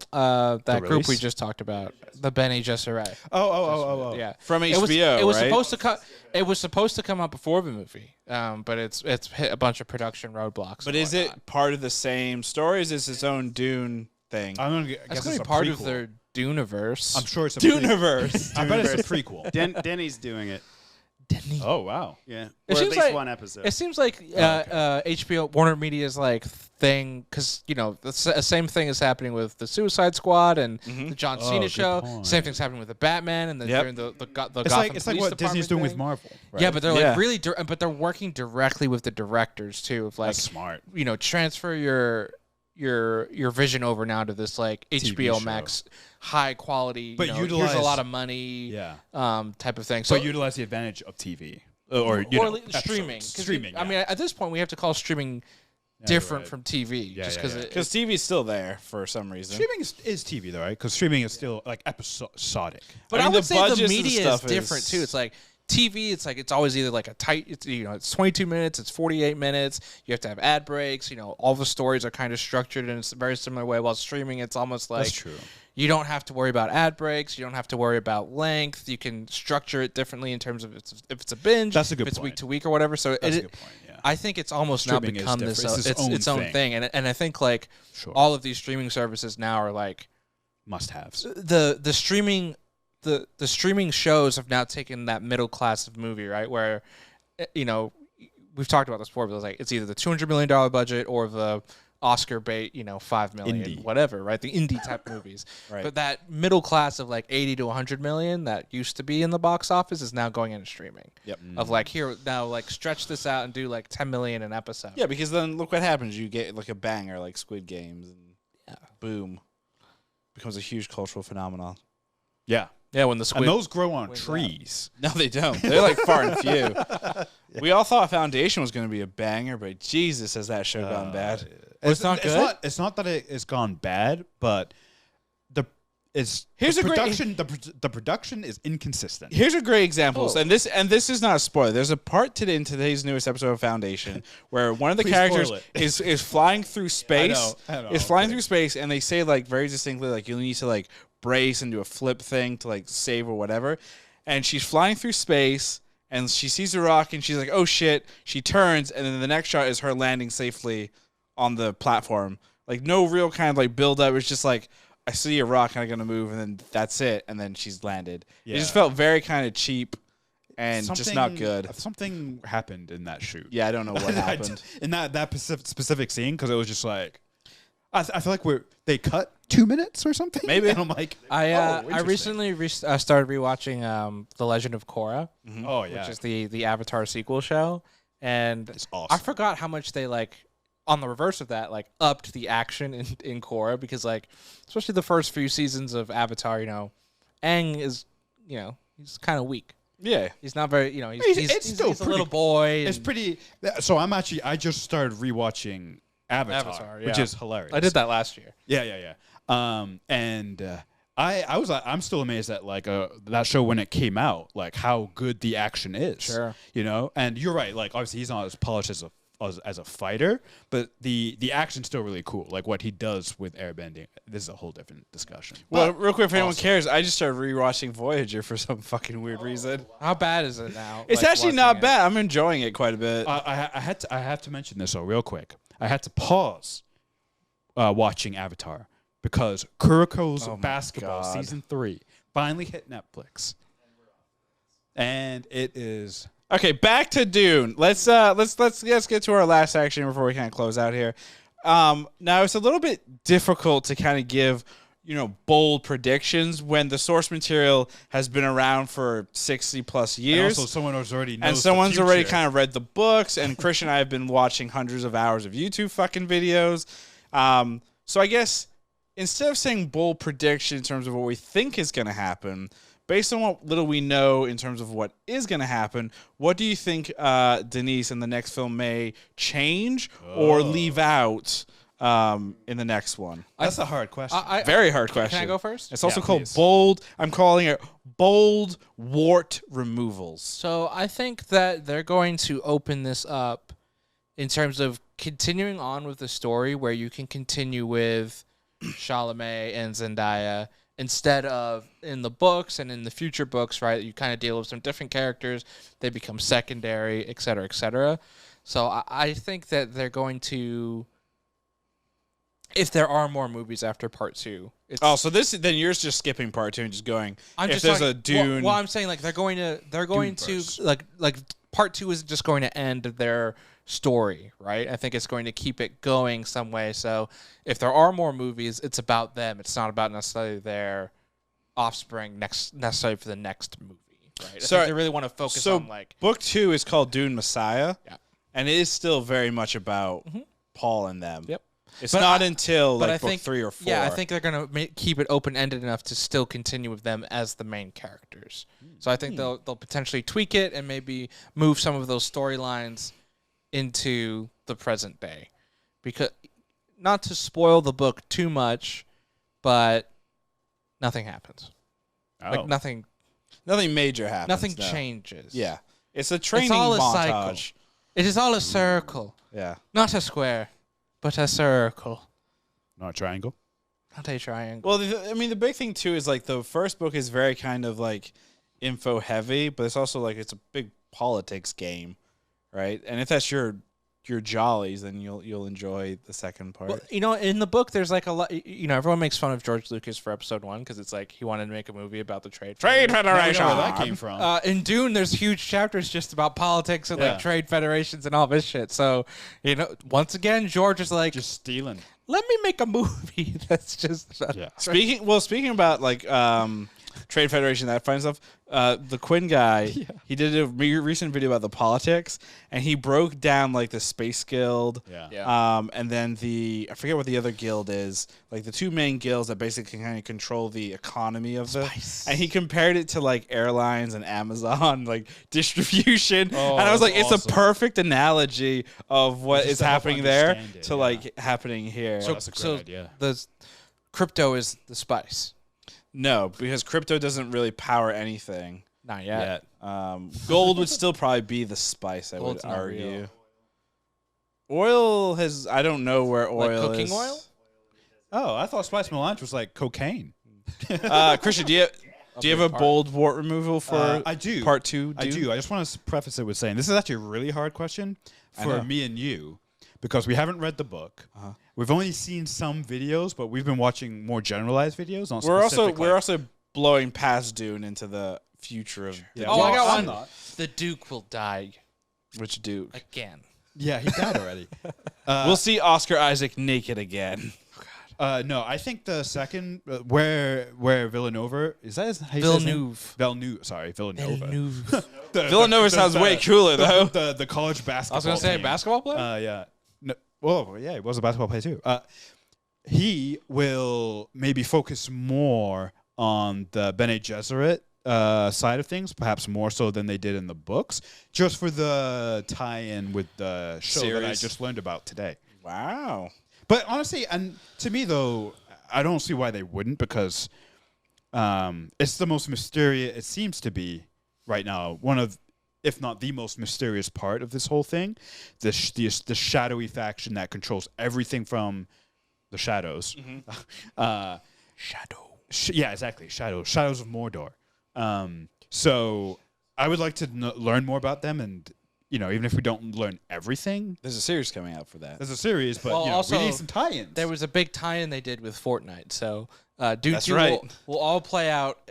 that group we just talked about, the Bene Gesserit. Oh. Yeah, from HBO. It was supposed to come. It was supposed to come out before the movie, but it's hit a bunch of production roadblocks. But is it part of the same story? Is this its own Dune thing? I guess it's it's part prequel. of their Duneverse. I'm sure it's a Duneverse. I bet it's a prequel. Denny's doing it. Denny. Oh wow! Yeah, it or seems at least like one episode. It seems like HBO Warner Media's like thing, because the same thing is happening with the Suicide Squad and the John Cena show. Point. Same thing's happening with the Batman and then during the Gotham it's like what Police Disney's doing thing. with Marvel. Right? Yeah, but they're like really, but they're working directly with the directors too. Of like, that's smart. Transfer your vision over now to this like HBO Max high quality, but here's a lot of money, type of thing. So utilize the advantage of TV or streaming. Streaming. I mean, at this point, we have to call streaming different from TV, just because TV is still there for some reason. Streaming is TV though, right? Because streaming is still like episodic. But I would say the media is different too. It's like TV, it's always either like a tight, it's 22 minutes, it's 48 minutes. You have to have ad breaks. All the stories are kind of structured in a very similar way. While streaming, it's almost like that's true. You don't have to worry about ad breaks. You don't have to worry about length. You can structure it differently in terms of if it's a binge, that's a good if it's point. week to week or whatever. So that's a good point. Yeah. I think it's almost streaming now become its own thing. And I think like all of these streaming services now are like must-haves. The streaming. The streaming shows have now taken that middle class of movie, right? Where, we've talked about this before, but it's either the $200 million budget or the Oscar bait, $5 million, indie. Whatever, right? The indie type movies. Right. But that middle class of like 80 to 100 million that used to be in the box office is now going into streaming. Yep. Of like, here, now like stretch this out and do like 10 million an episode. Yeah, because then look what happens. You get like a banger like Squid Games and boom. Becomes a huge cultural phenomenon. Yeah. Yeah, when the squid... And those grow on trees. No, they don't. They're like far and few. We all thought Foundation was going to be a banger, but Jesus, has that show gone bad. It's not good? It's not that it's gone bad, but the production is inconsistent. Here's a great example, and this is not a spoiler. There's a part in today's newest episode of Foundation where one of the characters is flying through space. I know. Is flying through space, and they say like very distinctly like you'll need to like brace and do a flip thing to like save or whatever. And she's flying through space, and she sees a rock, and she's like, "Oh shit!" She turns, and then the next shot is her landing safely on the platform. Like no real kind of like build up. It's just like, I see a rock and I'm gonna move, and then that's it, and then she's landed. Yeah. It just felt very kind of cheap. and just not good. Something happened in that shoot. Yeah, I don't know what happened. In that specific scene, because it was just like, I feel like they cut 2 minutes or something. Maybe. And I'm like, I recently started rewatching The Legend of Korra, oh yeah, which is the Avatar sequel show, and it's awesome. I forgot how much they like. On the reverse of that, like upped the action in Korra, because like especially the first few seasons of Avatar, Aang is he's kind of weak. Yeah, He's not very he's a little boy. It's pretty. So I just started rewatching Avatar, which yeah. is hilarious. I did that last year. Yeah. I'm still amazed at like that show when it came out, like how good the action is. Sure. And you're right. Like obviously he's not as polished as a fighter, but the action's still really cool. Like what he does with airbending. This is a whole different discussion. Well, real quick, if anyone cares, I just started rewatching Voyager for some fucking weird reason. How bad is it now? It's like, actually not watching bad. I'm enjoying it quite a bit. I have to mention this though real quick. I had to pause watching Avatar because Kuroko's Basketball God. season 3 finally hit Netflix, and it is. Okay, back to Dune. Let's get to our last section before we kind of close out here. Now it's a little bit difficult to kind of give, bold predictions when the source material has been around for 60 plus years. And also someone who's already knows and someone's the already future. kind of read the books, and Chris and I have been watching hundreds of hours of YouTube fucking videos. So I guess instead of saying bold prediction in terms of what we think is going to happen, based on what little we know in terms of what is going to happen, what do you think Denis in the next film may change or leave out in the next one? That's a hard question. Very hard question. Can I go first? It's also Yeah, called please. bold. I'm calling it bold wart removals. So I think that they're going to open this up in terms of continuing on with the story, where you can continue with Chalamet and Zendaya instead of in the books and in the future books, right? You kind of deal with some different characters. They become secondary, et cetera, et cetera. So I think that they're going to, if there are more movies after part 2. So then you're just skipping part 2 and just going. I'm if just there's talking, a Dune, well, I'm saying like they're going to like part 2 isn't just going to end their story, right? I think it's going to keep it going some way. So if there are more movies, it's about them. It's not about necessarily their offspring necessarily for the next movie, right? So- I think they really want to focus on like book 2 is called Dune Messiah. Yeah. And it is still very much about Paul and them. Yep. It's But not I- until but like I book think 3 or 4. Yeah, I think they're going to keep it open-ended enough to still continue with them as the main characters. So I think they'll potentially tweak it and maybe move some of those storylines into the present day. Because not to spoil the book too much, but nothing happens. Like nothing major happens. nothing no. changes. Yeah. It's a training all a montage. cycle. It is all a circle. Yeah. Not a square, but a circle. Not a triangle. Not a triangle. Well, the big thing too is like the first book is very kind of like info heavy, but it's also like it's a big politics game, right? And if that's your jollies, then you'll enjoy the second part. Well, in the book, there's like a lot. Everyone makes fun of George Lucas for episode 1 because it's like he wanted to make a movie about the trade Trade Federation. Federation. Where that came from. In Dune, there's huge chapters just about politics and Yeah. like trade federations and all this shit. So, once again, George is like, Just stealing. let me make a movie that's just Yeah. Speaking about like Trade Federation, that fun stuff. The Quinn guy, he did a recent video about the politics, and he broke down like the Space Guild, and then I forget what the other guild is, like the two main guilds that basically kind of control the economy of and he compared it to like airlines and Amazon, like distribution, and I was like, it's a perfect analogy of what Just is to help happening there understand it, to like happening here. Well, that's a great idea. the crypto is the spice. No, because crypto doesn't really power anything. Not yet. Gold would still probably be the spice, I Gold's would not argue. Oil has, I don't know where oil Like cooking is. oil? Oh, I thought Spice Melange was like cocaine. Christian, do you have a bold wart removal for I do. part 2? I do. I just want to preface it with saying this is actually a really hard question for me and you because we haven't read the book. We've only seen some videos, but we've been watching more generalized videos. On We're also blowing past Dune into the future of Yeah. Oh, I got I'm one. not. The Duke will die which Duke. again. Yeah, he died already. We'll see Oscar Isaac naked again. No, I think the second where Villanova is that how you say his name? Villeneuve. Villanova. Villanova sounds way cooler though. The college basketball. I was gonna say team. basketball player. Yeah. No, well, yeah, he was a basketball player too. He will maybe focus more on the Bene Gesserit side of things, perhaps more so than they did in the books, just for the tie-in with the show that I Series. just learned about today. Wow. But honestly, and to me though, I don't see why they wouldn't, because it's the most mysterious. It seems to be right now one of, if not the most mysterious part of this whole thing, the shadowy faction that controls everything from the shadows. Shadow. Yeah, exactly. Shadows of Mordor. So I would like to learn more about them, and even if we don't learn everything, There's a series coming out for that. there's a series, but Well, also, we need some tie-ins. There was a big tie-in they did with Fortnite, so Duke That's 2 right. will all play out.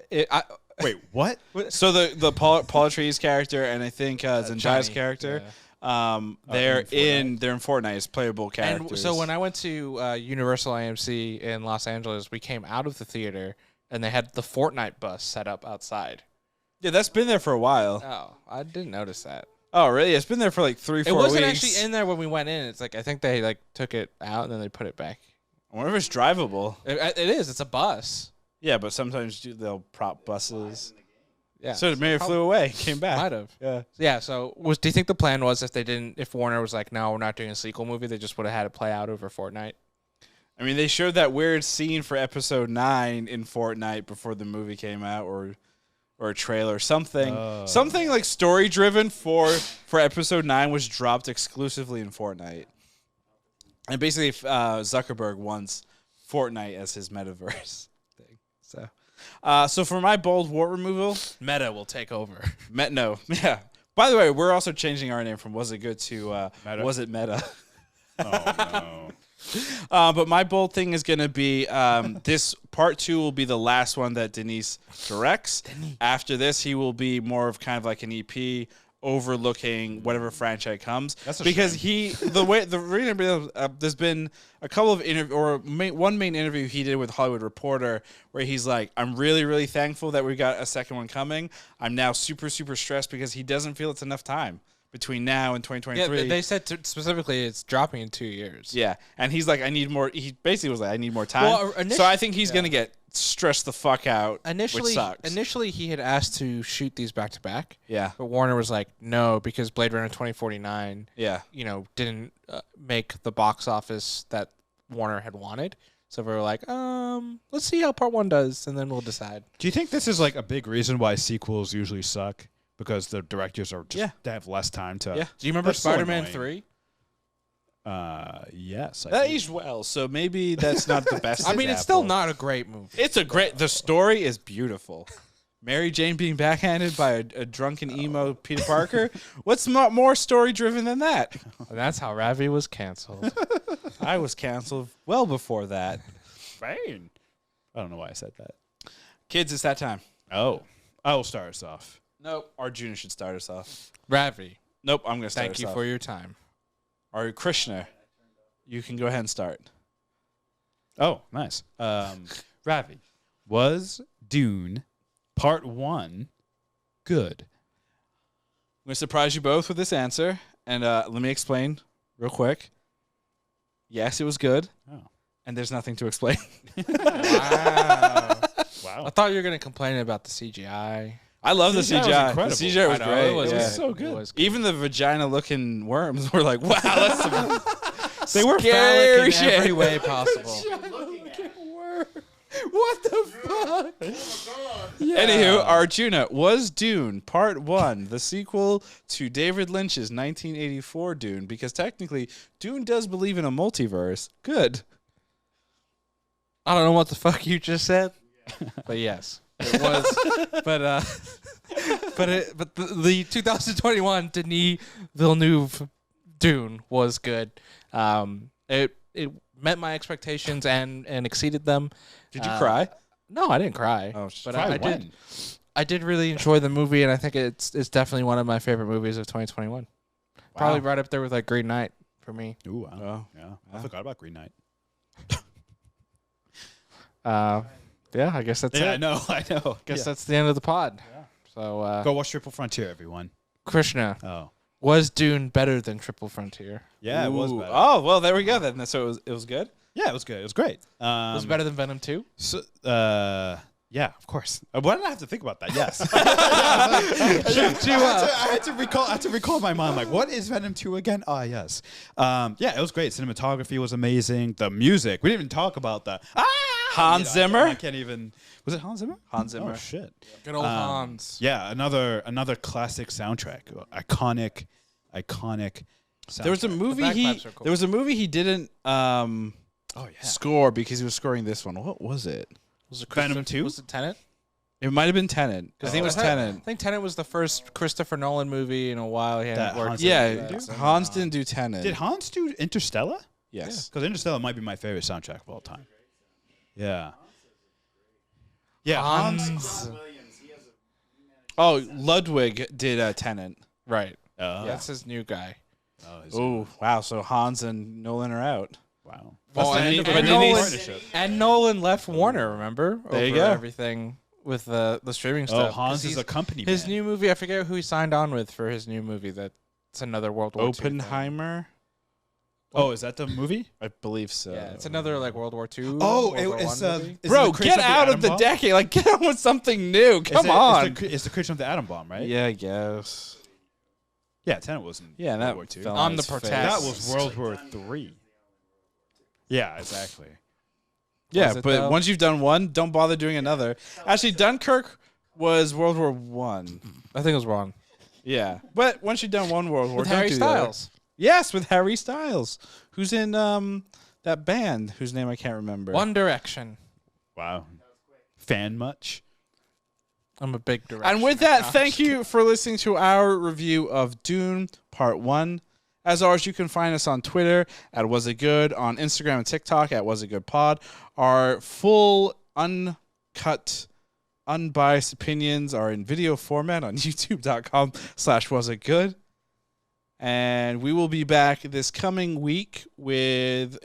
Wait, what? So the Paul Atreides character and I think Zendaya's Johnny, character, yeah. they're in in Fortnite as playable characters. And so when I went to Universal AMC in Los Angeles, we came out of the theater and they had the Fortnite bus set up outside. yeah, that's been there for a while. Oh, I didn't notice that. Oh, really? It's been there for like 3-4 weeks. It wasn't actually in there when we went in. It's like I think they took it out and then they put it back. I wonder if it's drivable. It is. It's a bus. Yeah, but sometimes they'll prop buses. Yeah. So maybe it flew away, came back. Might have. Yeah. Yeah. So do you think the plan was if Warner was like, no, we're not doing a sequel movie, they just would have had it play out over Fortnite? I mean, they showed that weird scene for episode 9 in Fortnite before the movie came out, or a trailer, something like story driven for episode 9 was dropped exclusively in Fortnite. And basically, Zuckerberg wants Fortnite as his metaverse thing. So for my bold wart removal, Meta will take over. no, yeah. By the way, we're also changing our name from Was It Good to Meta? Was It Meta. Oh no. But my bold thing is going to be this part 2 will be the last one that Denis directs. After this, he will be more of kind of like an EP overlooking whatever franchise comes. That's a because shame. there's been a couple of one main interview he did with Hollywood Reporter where he's like, I'm really, really thankful that we got a second one coming. I'm now super, super stressed because he doesn't feel it's enough time between now and 2023. Yeah, they said specifically it's dropping in 2 years. Yeah, and he's like, I need more. He basically was like, I need more time. Well, so I think he's gonna get stressed the fuck out. which sucks. Initially, he had asked to shoot these back to back. Yeah, But Warner was like, no, because Blade Runner 2049, yeah. didn't make the box office that Warner had wanted. So we were like, let's see how part 1 does, and then we'll decide. Do you think this is like a big reason why sequels usually suck? Because the directors are just they have less time to. Yeah. Do you remember That's so Spider-Man annoying. 3? Yes. That aged well, so maybe that's not the best. I mean, it's still example. not a great movie. It's a great. The story is beautiful. Mary Jane being backhanded by a drunken emo Peter Parker. What's more story driven than that? And that's how Ravi was canceled. I was canceled well before that. Fine. I don't know why I said that. Kids, it's that time. Oh, I will start us off. Nope. Arjuna should start us off. Ravi, Nope. I'm gonna start thank us you off. for your time. Or Krishna, you can go ahead and start. Oh, nice. Ravi, was Dune Part 1 good? I'm going to surprise you both with this answer, and let me explain real quick. Yes, it was good, Oh. and there's nothing to explain. Wow. Wow. I thought you were going to complain about the CGI. I love the CGI was CGI. incredible. The CGI was I know, great. It was, yeah. good. so good. It was good. Even the vagina-looking worms were like, wow, that's some They were scary phallic in shit. every way possible. What the fuck? Anywho, Arjuna, was Dune Part 1 the sequel to David Lynch's 1984 Dune? Because technically, Dune does believe in a multiverse. Good. I don't know what the fuck you just said, but yes, it was. but the 2021 Denis Villeneuve Dune was good. It met my expectations and exceeded them. Did you cry? No, I didn't cry. Oh, but Cry I when? did. I did really enjoy the movie, and I think it's definitely one of my favorite movies of 2021. Probably right up there with like Green Knight for me. Ooh, wow. Oh. Yeah. I forgot about Green Knight. Yeah, I guess that's it. I know. Guess that's the end of the pod. Yeah. So Go watch Triple Frontier, everyone. Krishna, Oh. was Dune better than Triple Frontier? Yeah, it was Ooh. better. Oh, well, there we go then. So it was good? Yeah, it was good. It was great. Was it better than Venom 2? So, yeah, of course. Why did I have to think about that? Yes. I had to recall my mind. Like, what is Venom 2 again? Ah, yes. Yeah, it was great. Cinematography was amazing. The music. We didn't even talk about the Hans Zimmer? I can't even. Was it Hans Zimmer? Hans Zimmer. Oh shit. Good old Hans. Yeah, another classic soundtrack. Iconic soundtrack. There was a movie bagpipes are cool. there was a movie he didn't Oh yeah. score because he was scoring this one. What was it? Was it Venom 2? Was it Tenet? It might have been Tenet. Because he was Tenet. I think Tenet was the first Christopher Nolan movie in a while. He That hadn't worked. Hans Yeah, didn't do? Hans didn't do Tenet. Did Hans do Interstellar? Yes. Because Interstellar might be my favorite soundtrack of all time. Yeah. Yeah, Hans. Oh, Ludwig did Tenet. Right. That's his new guy. Oh, Oh, wow. So Hans and Nolan are out. wow. Well, the and, end of and a Nolan, partnership. and Nolan left Warner, remember? There you Over go. everything with the streaming Oh, stuff. 'Cause Hans is he's- a company His man. new movie, I forget who he signed on with for his new movie. That's another World War II thing. Oppenheimer? Oh, is that the movie? I believe so. Yeah, it's another like World War II. Oh, World War it's I movie. Bro, get out of the bomb? decade. Like, get on with something new. Come on. It's the creation of the atom bomb, right? Yeah, I guess. Yeah, Tenet wasn't Yeah, World that War II. fell On on the his face. protest. That was World War III. Yeah, exactly. Yeah, Was it, but though? once you've done one, don't bother doing another. Actually, Dunkirk was World War One. I think it was wrong. Yeah, but once you've done one World War, With don't Harry do the other. Styles. Yes, with Harry Styles, who's in that band whose name I can't remember. One Direction. Wow. Fan much? I'm a big director. And with that, thank you for listening to our review of Dune Part 1. As always, you can find us on Twitter at Was It Good, on Instagram and TikTok at Was It Good Pod. Our full, uncut, unbiased opinions are in video format on youtube.com/Was It Good. And we will be back this coming week with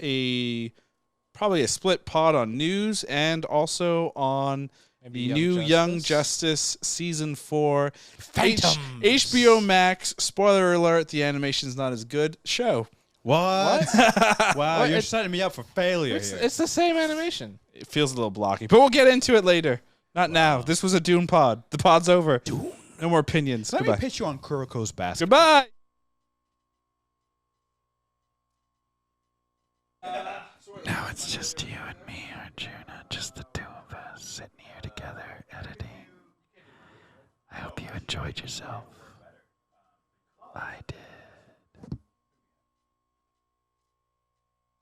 probably a split pod on news and also on Maybe the new Young Justice Season 4. HBO Max, spoiler alert, the animation's not as good. Show. What? Wow, you're setting me up for failure here. It's the same animation. It feels a little blocky, but we'll get into it later. Not now. This was a Dune pod. The pod's over. Dune. No more opinions. Let me Goodbye. pitch you on Kuroko's basket. Goodbye. Now it's just you and me, Arjuna, just the two of us sitting here together editing. I hope you enjoyed yourself.